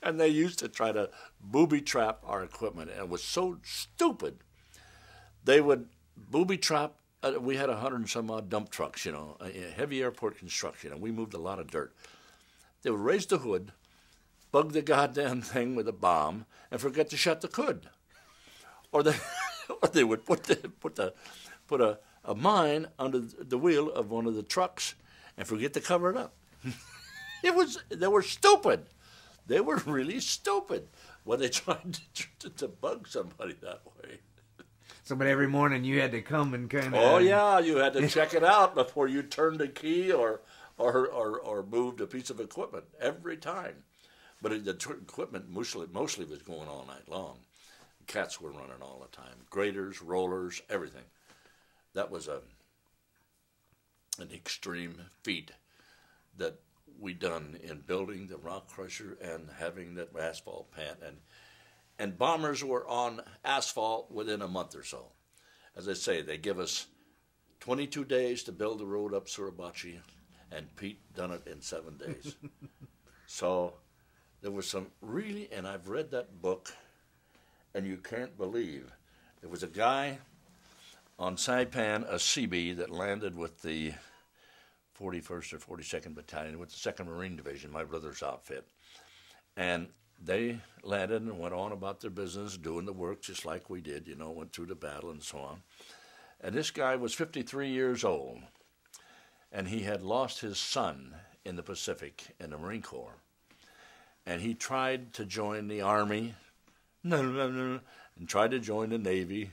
And they used to try to booby trap our equipment, and it was so stupid. They would booby trap. We had 100 and some odd dump trucks, heavy airport construction, and we moved a lot of dirt. They would raise the hood, bug the goddamn thing with a bomb, and forget to shut the hood. Or they would put a mine under the wheel of one of the trucks and forget to cover it up. They were stupid. They were really stupid when they tried to bug somebody that way. So, but every morning you had to come and kind of... Oh, yeah, you had to check it out before you turned a key or moved a piece of equipment every time. But the equipment mostly was going all night long. Cats were running all the time. Graders, rollers, everything. That was an extreme feat that we done in building the rock crusher and having that asphalt plant. And bombers were on asphalt within a month or so. As I say, they give us 22 days to build the road up Suribachi, and Pete done it in 7 days. So there was some really, and I've read that book, and you can't believe, there was a guy on Saipan, a CB, that landed with the 41st or 42nd Battalion, with the 2nd Marine Division, my brother's outfit. And they landed and went on about their business, doing the work just like we did, you know, went through the battle and so on. And this guy was 53 years old, and he had lost his son in the Pacific in the Marine Corps. And he tried to join the Army, and tried to join the Navy,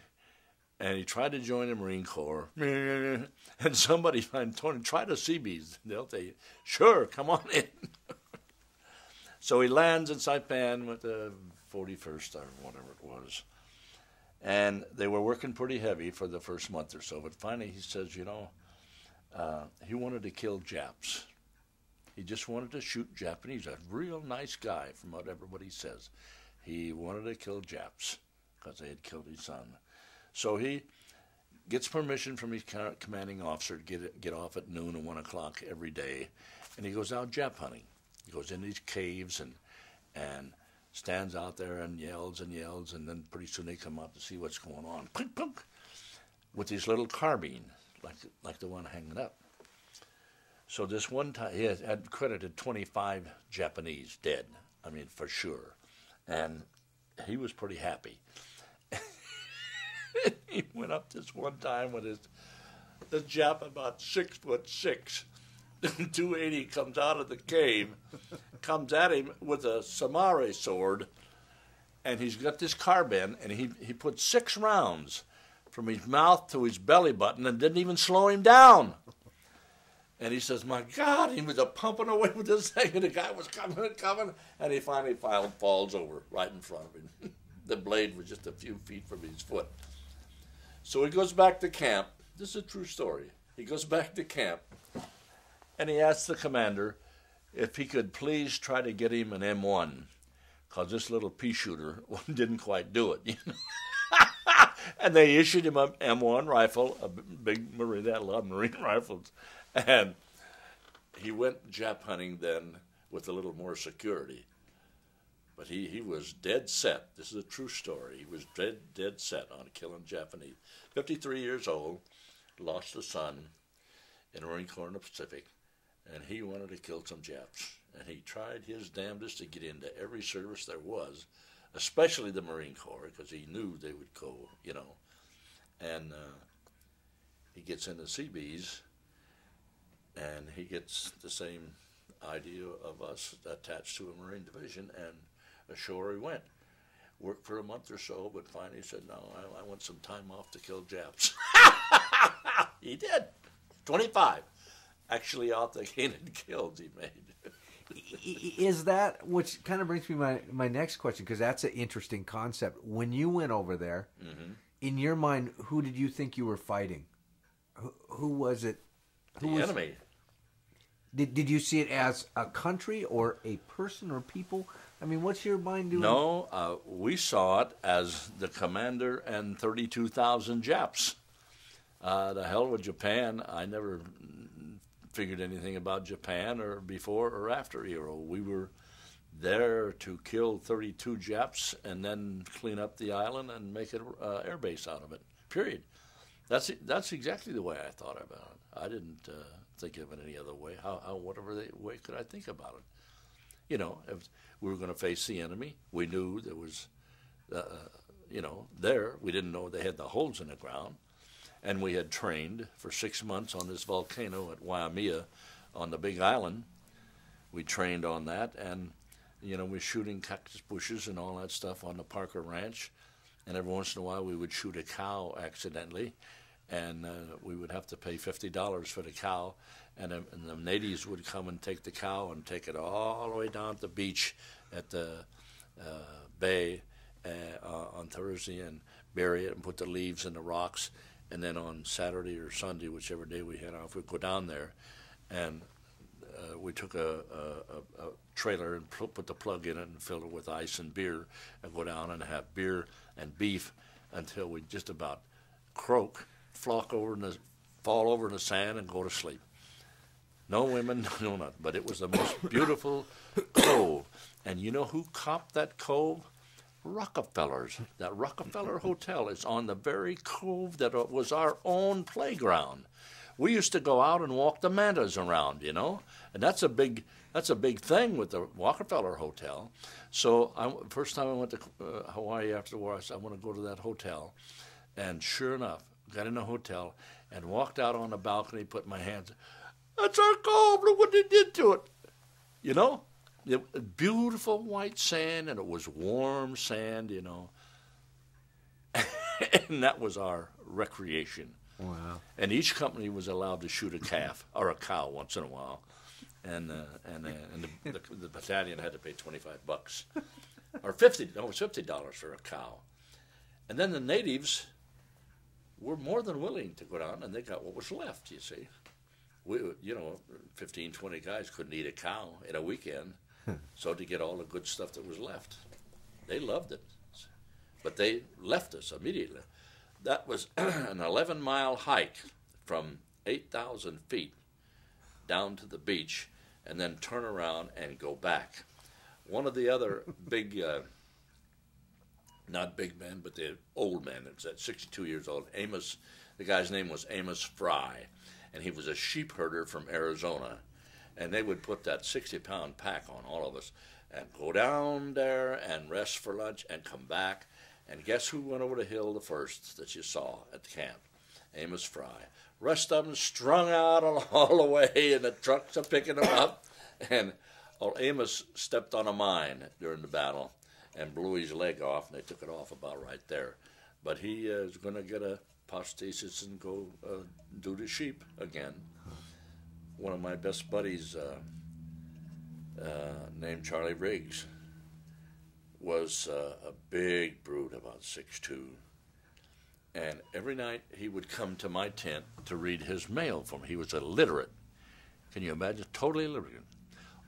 and he tried to join the Marine Corps. And somebody told him, try the Seabees. They'll tell you, sure, come on in. So he lands in Saipan with the 41st or whatever it was. And they were working pretty heavy for the first month or so. But finally he says, you know, he wanted to kill Japs. He just wanted to shoot Japanese. A real nice guy from what everybody says. He wanted to kill Japs because they had killed his son. So he gets permission from his commanding officer to get off at noon and 1 o'clock every day. And he goes out Jap hunting. He goes in these caves and stands out there and yells, and then pretty soon they come out to see what's going on. Punk, punk, with his little carbine, like the one hanging up. So this one time, he had credited 25 Japanese dead, I mean, for sure. And he was pretty happy. He went up this one time with this Jap about 6'6". 280 comes out of the cave, comes at him with a samurai sword, and he's got this carbine, and he put 6 rounds from his mouth to his belly button and didn't even slow him down. And he says, my God, he was pumping away with this thing, and the guy was coming, and he finally falls over right in front of him. The blade was just a few feet from his foot. So he goes back to camp. This is a true story. He goes back to camp, and he asks the commander if he could please try to get him an M1, because this little pea shooter didn't quite do it. You know? And they issued him an M1 rifle, a big Marine, they had a lot of Marine rifles. And he went Jap hunting then with a little more security. But he was dead set. This is a true story. He was dead set on killing Japanese. 53 years old, lost a son in the Marine Corps in the Pacific, and he wanted to kill some Japs. And he tried his damnedest to get into every service there was, especially the Marine Corps, because he knew they would go, you know. And he gets into Seabees, and he gets the same idea of us attached to a Marine division, and ashore he went. Worked for a month or so, but finally said, no, I want some time off to kill Japs. He did. 25. Actually, out the gated kills he made. Is that, which kind of brings me my next question, because that's an interesting concept. When you went over there, in your mind, who did you think you were fighting? Who was it? The enemy. Did you see it as a country or a person or people? I mean, what's your mind doing? No, we saw it as the commander and 32,000 Japs. The hell with Japan. I never figured anything about Japan or before or after Euro. We were there to kill 32 Japs and then clean up the island and make it air base out of it, period. That's exactly the way I thought about it. I didn't think of it any other way. Whatever way could I think about it? You know, if we were going to face the enemy, we knew there was, there. We didn't know they had the holes in the ground. And we had trained for 6 months on this volcano at Waimea on the Big Island. We trained on that, and, we're shooting cactus bushes and all that stuff on the Parker Ranch. and every once in a while we would shoot a cow accidentally, and we would have to pay $50 for the cow, and the natives would come and take the cow and take it all the way down to the beach at the bay on Thursday and bury it and put the leaves in the rocks, and then on Saturday or Sunday, whichever day we had off, we'd go down there, and we took a trailer and put the plug in it and filled it with ice and beer, and go down and have beer and beef until we just about croak, fall over in the sand and go to sleep. No women, no nothing. But it was the most beautiful cove. And you know who copped that cove? Rockefellers. That Rockefeller Hotel is on the very cove that was our own playground. We used to go out and walk the mantas around, you know, and that's a big thing with the Rockefeller Hotel. So first time I went to Hawaii after the war, I said, I want to go to that hotel. And sure enough, got in the hotel and walked out on the balcony, put my hands, that's our cove, look what they did to it. You know, beautiful white sand, and it was warm sand, you know. And that was our recreation. Wow. And each company was allowed to shoot a calf or a cow once in a while. And the battalion had to pay $25 or $50. No, it was $50 for a cow. And then the natives were more than willing to go down, and they got what was left. You see, 15, 20 guys couldn't eat a cow in a weekend, so to get all the good stuff that was left, they loved it. But they left us immediately. That was an 11-mile hike from 8,000 feet down to the beach, and then turn around and go back. One of the other big, not big men, but the old men, it's at 62 years old, Amos, the guy's name was Amos Fry, and he was a sheep herder from Arizona. And they would put that 60-pound pack on all of us and go down there and rest for lunch and come back. And guess who went over the hill the first that you saw at the camp? Amos Fry. Rest of them strung out all the way, and the trucks are picking them up. And Amos stepped on a mine during the battle and blew his leg off, and they took it off about right there. But he is going to get a prosthesis and go do the sheep again. One of my best buddies, named Charlie Reeves, was a big brute, about 6'2". And every night he would come to my tent to read his mail for me. He was illiterate. Can you imagine? Totally illiterate.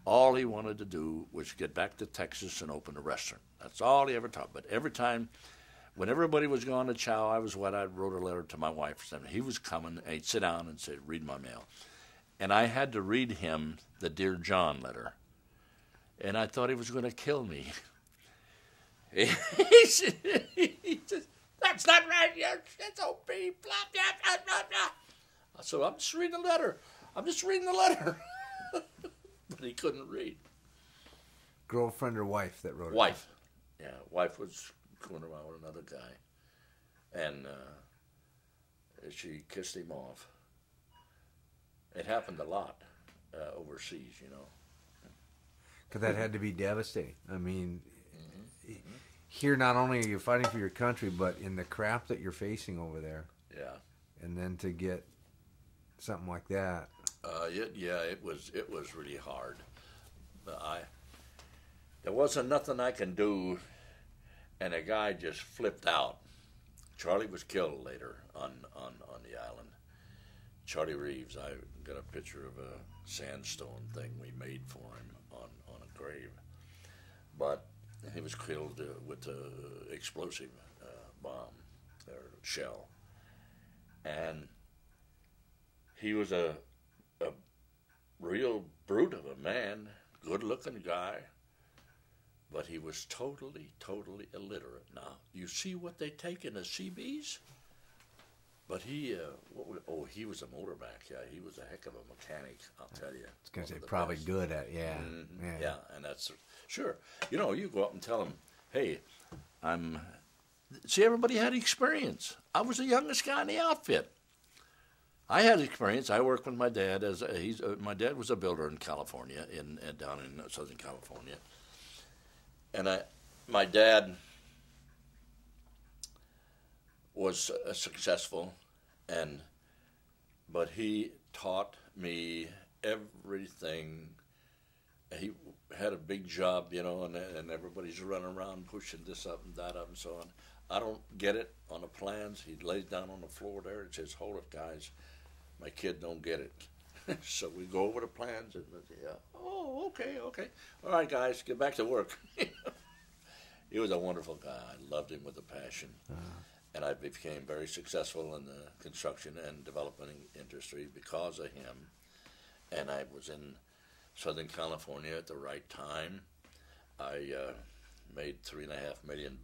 All he wanted to do was get back to Texas and open a restaurant. That's all he ever taught. But every time, when everybody was gone to chow, I wrote a letter to my wife or something. He was coming, and he'd sit down and say, read my mail. And I had to read him the Dear John letter. And I thought he was going to kill me. He said, that's not right, it's OP, blah, blah, blah, blah, blah. So I'm just reading the letter. But he couldn't read. Girlfriend or wife that wrote it? Wife. Yeah, wife was going around with another guy. And she kissed him off. It happened a lot overseas, you know. Because that had to be devastating. I mean, here not only are you fighting for your country, but in the crap that you're facing over there. Yeah. And then to get something like that. It was really hard. There wasn't nothing I can do, and a guy just flipped out. Charlie was killed later on the island. Charlie Reeves, I got a picture of a sandstone thing we made for him on a grave. But he was killed with an explosive bomb or shell. And he was a real brute of a man, good-looking guy, but he was totally, totally illiterate. Now, you see what they take in the CBs? But he was a motorbike. Yeah, he was a heck of a mechanic, I'll tell you. I was going to say, probably best. Good at, yeah. Mm-hmm. Yeah, and that's, sure. You know, you go up and tell him, hey, see, everybody had experience. I was the youngest guy in the outfit. I had experience. I worked with my dad. My dad was a builder in California, down in Southern California. And my dad was successful, but he taught me everything. He had a big job, and everybody's running around pushing this up and that up and so on. I don't get it on the plans. He lays down on the floor there and says, "Hold it, guys. My kid don't get it." So we go over the plans and oh, okay. All right, guys, get back to work. He was a wonderful guy. I loved him with a passion. And I became very successful in the construction and development industry because of him. And I was in Southern California at the right time. I made $3.5 million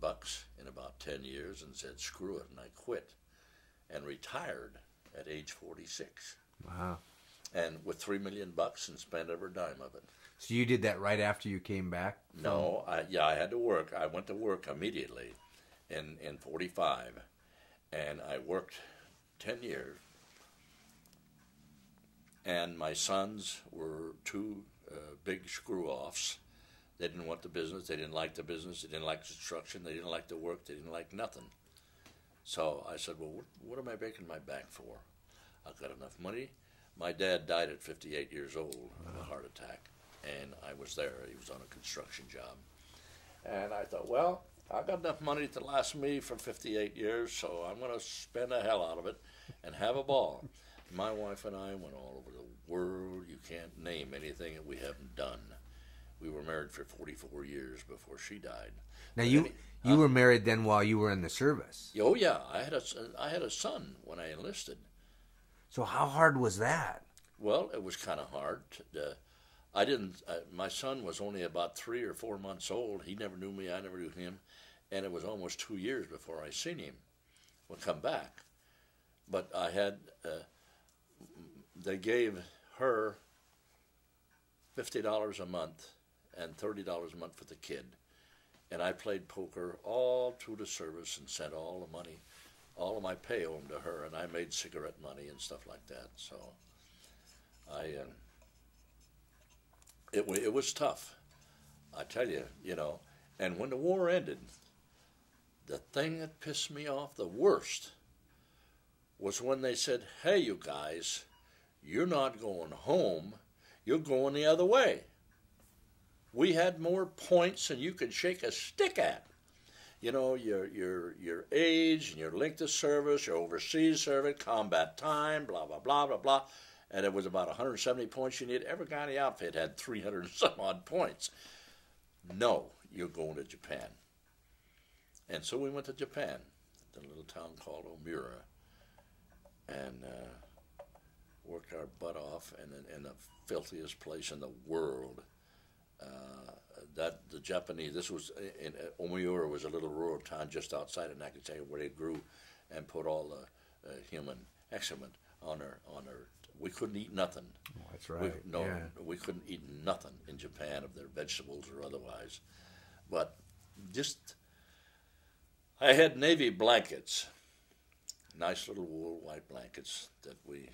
in about 10 years and said, screw it, and I quit and retired at age 46. Wow. And with $3 million and spent every dime of it. So you did that right after you came back? No, I had to work. I went to work immediately in 45, and I worked 10 years. And my sons were two big screw-offs. They didn't want the business. They didn't like the business. They didn't like construction. They didn't like the work. They didn't like nothing. So I said, well, what am I breaking my back for? I've got enough money. My dad died at 58 years old of a heart attack, and I was there. He was on a construction job. And I thought, well, I've got enough money to last me for 58 years, so I'm going to spend the hell out of it and have a ball. My wife and I went all over the world. You can't name anything that we haven't done. We were married for 44 years before she died. Now, you were married then while you were in the service? Oh, yeah. I had a son when I enlisted. So how hard was that? Well, it was kind of hard. My son was only about 3 or 4 months old. He never knew me. I never knew him. And it was almost 2 years before I seen him. We'll come back. But I had, they gave her $50 a month and $30 a month for the kid. And I played poker all through the service and sent all the money, all of my pay home to her, and I made cigarette money and stuff like that. So it was tough, I tell you, And when the war ended, the thing that pissed me off the worst was when they said, hey, you guys, you're not going home, you're going the other way. We had more points than you could shake a stick at. Your age and your length of service, your overseas service, combat time, blah, blah, blah, blah, blah. And it was about 170 points you need. Every guy in the outfit had 300 and some odd points. No, you're going to Japan. And so we went to Japan, the little town called Omura, and worked our butt off in the filthiest place in the world. The Japanese, this was in Omura, was a little rural town just outside of Nakataka where they grew and put all the human excrement on her. We couldn't eat nothing. Oh, that's right. We couldn't eat nothing in Japan of their vegetables or otherwise. But I had Navy blankets, nice little wool white blankets that we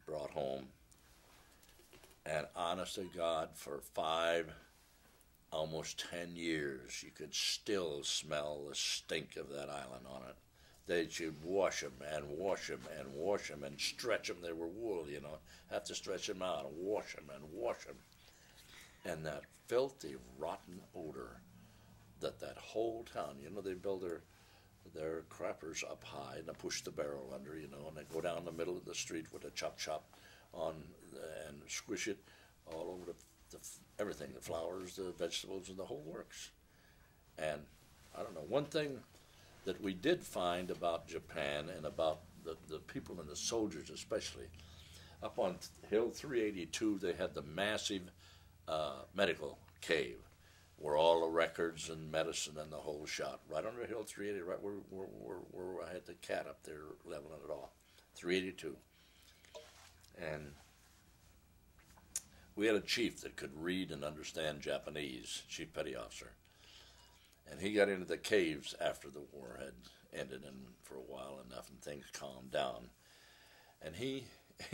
brought home. And honest to God, for 5, almost 10 years, you could still smell the stink of that island on it. They should wash them and wash them and wash them and stretch them. They were wool, have to stretch them out and wash them and wash them. And that filthy, rotten odor that whole town, they build their crappers up high and they push the barrel under, and they go down the middle of the street with a chop on and squish it all over everything, the flowers, the vegetables, and the whole works. And I don't know, one thing that we did find about Japan and about the people and the soldiers especially, up on Hill 382 they had the massive medical cave where all the records and medicine and the whole shot, right under Hill 380, right where I had the cat up there leveling it off, 382. And we had a chief that could read and understand Japanese, chief petty officer. And he got into the caves after the war had ended, and for a while enough, and things calmed down. And he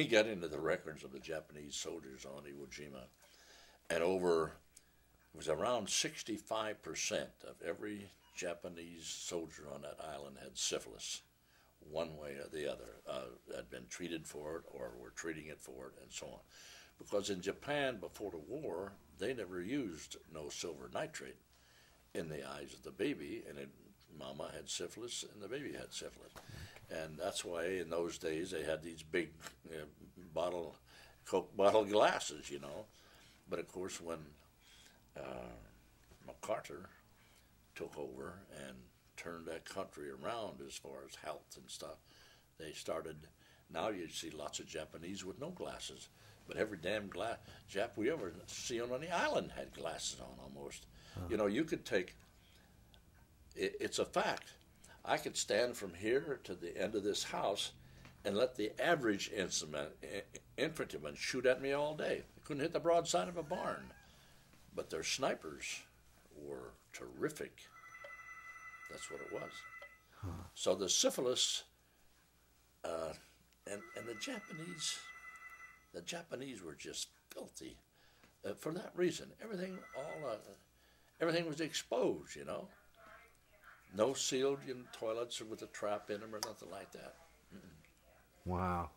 got into the records of the Japanese soldiers on Iwo Jima. And over It was around 65% of every Japanese soldier on that island had syphilis, one way or the other, had been treated for it or were treating it for it, and so on. Because in Japan, before the war, they never used no silver nitrate in the eyes of the baby, and mama had syphilis and the baby had syphilis. And that's why in those days they had these big Coke bottle glasses, you know. But of course, when MacArthur took over and turned that country around as far as health and stuff, they started, now you see lots of Japanese with no glasses. But every damn Jap we ever see on the island had glasses on almost. Huh. You know, you could take, it's a fact. I could stand from here to the end of this house and let the average infantryman shoot at me all day. They couldn't hit the broadside of a barn. But their snipers were terrific. That's what it was. Huh. So the syphilis, and the Japanese were just filthy. For that reason, everything was exposed, you know. No sealed toilets with a trap in them or nothing like that. Mm-mm. Wow.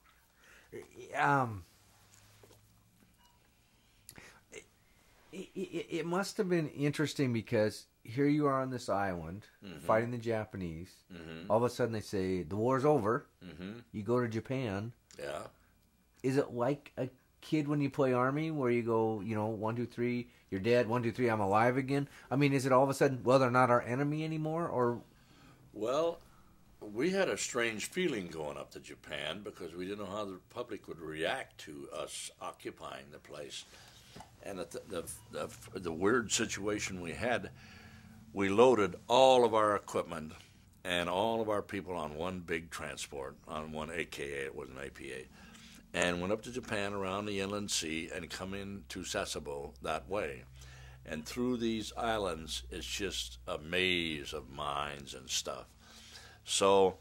It must have been interesting because here you are on this island fighting the Japanese. Mm-hmm. All of a sudden they say, the war's over. Mm-hmm. You go to Japan. Yeah. Is it like a kid when you play Army where you go, 1, 2, 3, you're dead, 1, 2, 3, I'm alive again? I mean, is it all of a sudden, well, they're not our enemy anymore? Or Well, we had a strange feeling going up to Japan because we didn't know how the public would react to us occupying the place. And the weird situation we had, we loaded all of our equipment and all of our people on one big transport, on one AKA, it was an APA, and went up to Japan around the inland sea and come into Sasebo that way. And through these islands, it's just a maze of mines and stuff. So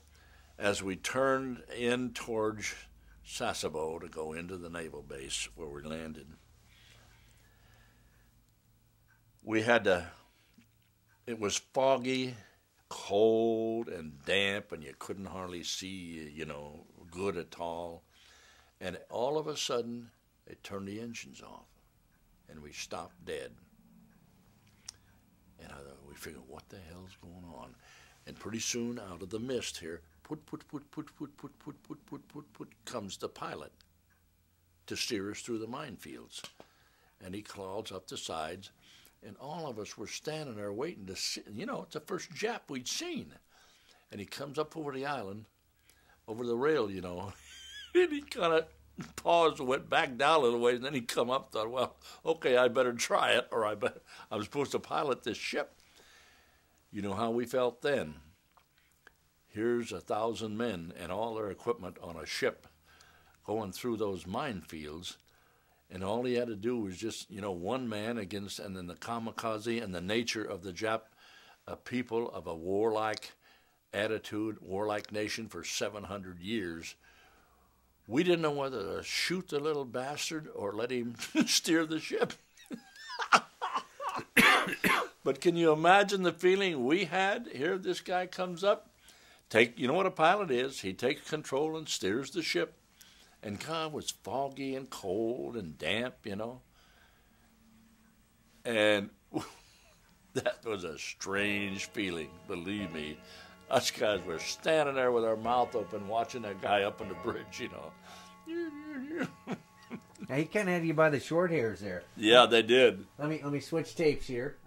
as we turned in towards Sasebo to go into the naval base where we landed, it was foggy, cold, and damp, and you couldn't hardly see, good at all. And all of a sudden, they turned the engines off, and we stopped dead. And we figured, what the hell's going on? And pretty soon, out of the mist here, put, comes the pilot to steer us through the minefields. And he crawls up the sides, and all of us were standing there waiting to see, it's the first Jap we'd seen. And he comes up over the island, over the rail, and he kind of paused and went back down a little ways, and then he come up and thought, well, okay, I better try it, or I'm supposed to pilot this ship. You know how we felt then. Here's 1,000 men and all their equipment on a ship going through those minefields, and all he had to do was just, one man against, and then the kamikaze and the nature of the Jap people of a warlike attitude, warlike nation for 700 years. We didn't know whether to shoot the little bastard or let him steer the ship. But can you imagine the feeling we had? Here this guy comes up, you know what a pilot is? He takes control and steers the ship. And God, it was foggy and cold and damp, And that was a strange feeling, believe me. Us guys were standing there with our mouth open watching that guy up on the bridge, Now, he kind of had you by the short hairs there. Yeah, they did. Let me switch tapes here.